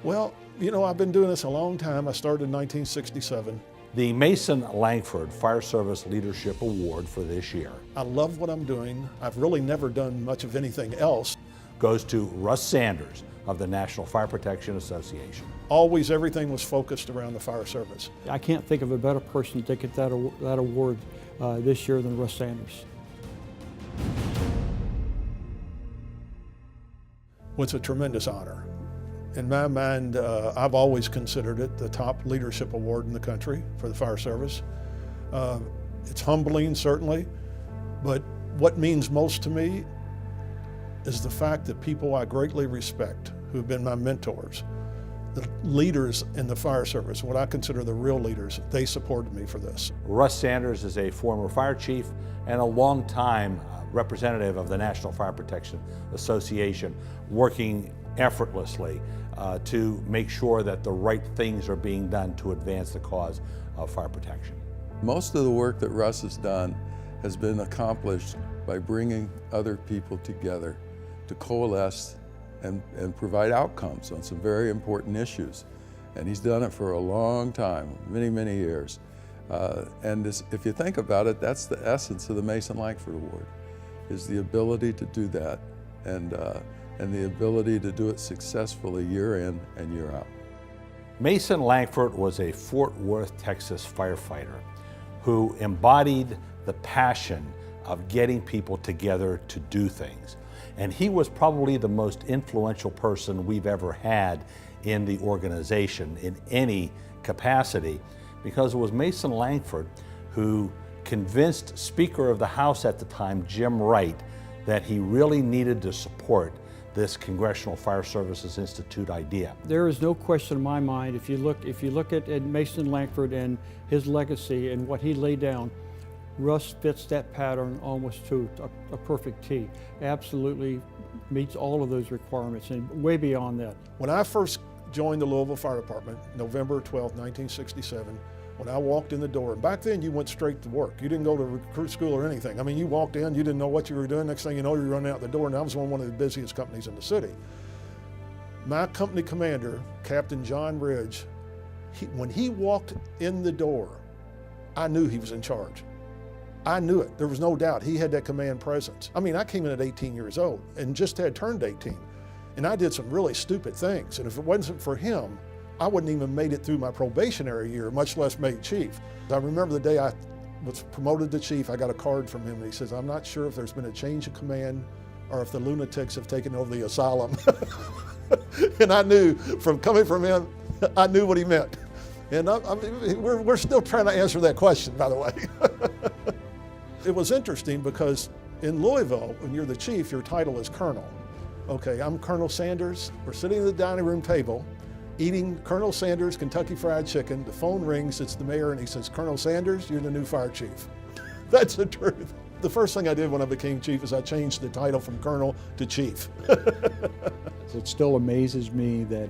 Well, you know, I've been doing this a long time. I started in 1967. The Mason Lankford Fire Service Leadership Award for this year I love what I'm doing. I've really never done much of anything else. goes to Russ Sanders of the National Fire Protection Association. Always everything was focused around the fire service. I can't think of a better person to get that award this year than Russ Sanders. Well, it's a tremendous honor. In my mind, I've always considered it the top leadership award in the country for the fire service. It's humbling, certainly, but what means most to me is the fact that people I greatly respect, who have been my mentors, the leaders in the fire service, what I consider the real leaders, they supported me for this. Russ Sanders is a former fire chief and a longtime representative of the National Fire Protection Association, working effortlessly to make sure that the right things are being done to advance the cause of fire protection. Most of the work that Russ has done has been accomplished by bringing other people together to coalesce and provide outcomes on some very important issues. And he's done it for a long time, many, many years. If you think about it, that's the essence of the Mason Lankford Award, is the ability to do that and the ability to do it successfully year in and year out. Mason Lankford was a Fort Worth, Texas firefighter who embodied the passion of getting people together to do things. And he was probably the most influential person we've ever had in the organization in any capacity, because it was Mason Lankford who convinced Speaker of the House at the time, Jim Wright, that he really needed to support this Congressional Fire Services Institute idea. There is no question in my mind, if you look at Mason Lankford and his legacy and what he laid down, Russ fits that pattern almost to a perfect T. Absolutely meets all of those requirements and way beyond that. When I first joined the Louisville Fire Department, November 12, 1967, when I walked in the door, and back then you went straight to work. You didn't go to recruit school or anything. I mean, you walked in, you didn't know what you were doing. Next thing you know, you're running out the door, and I was one of the busiest companies in the city. My company commander, Captain John Ridge, when he walked in the door, I knew he was in charge. I knew it. There was no doubt. He had that command presence. I mean, I came in at 18 years old and just had turned 18. And I did some really stupid things. And if it wasn't for him, I wouldn't even made it through my probationary year, much less made chief. I remember the day I was promoted to chief, I got a card from him and he says, "I'm not sure if there's been a change of command or if the lunatics have taken over the asylum." And I knew, coming from him, I knew what he meant. And we're still trying to answer that question, by the way. It was interesting because in Louisville, when you're the chief, your title is colonel. Okay, I'm Colonel Sanders. We're sitting at the dining room table, eating Colonel Sanders Kentucky Fried Chicken. The phone rings, it's the mayor, and he says, "Colonel Sanders, you're the new fire chief." That's the truth. The first thing I did when I became chief is I changed the title from colonel to chief. It still amazes me that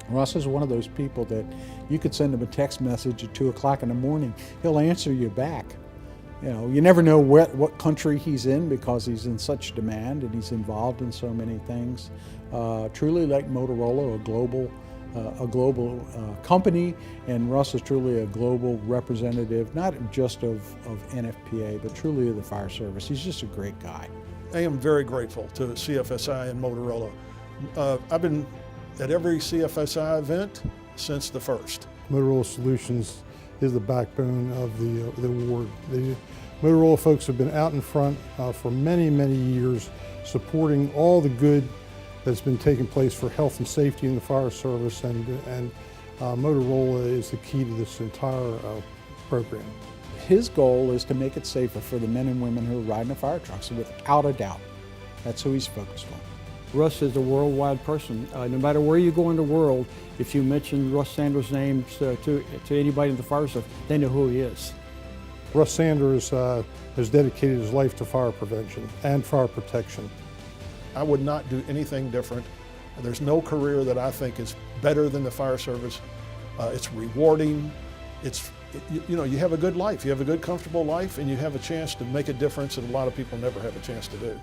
Russ is one of those people that you could send him a text message at 2 o'clock in the morning, he'll answer you back. You know, you never know what country he's in because he's in such demand and he's involved in so many things. Truly like Motorola, a global company, and Russ is truly a global representative, not just of NFPA, but truly of the fire service. He's just a great guy. I am very grateful to CFSI and Motorola. I've been at every CFSI event since the first. Motorola Solutions is the backbone of the award. The Motorola folks have been out in front for many, many years, supporting all the good that's been taking place for health and safety in the fire service, and Motorola is the key to this entire program. His goal is to make it safer for the men and women who are riding the fire trucks, without a doubt. That's who he's focused on. Russ is a worldwide person. No matter where you go in the world, if you mention Russ Sanders' name to anybody in the fire service, they know who he is. Russ Sanders has dedicated his life to fire prevention and fire protection. I would not do anything different. There's no career that I think is better than the fire service. It's rewarding. You know, you have a good life. You have a good, comfortable life, and you have a chance to make a difference that a lot of people never have a chance to do.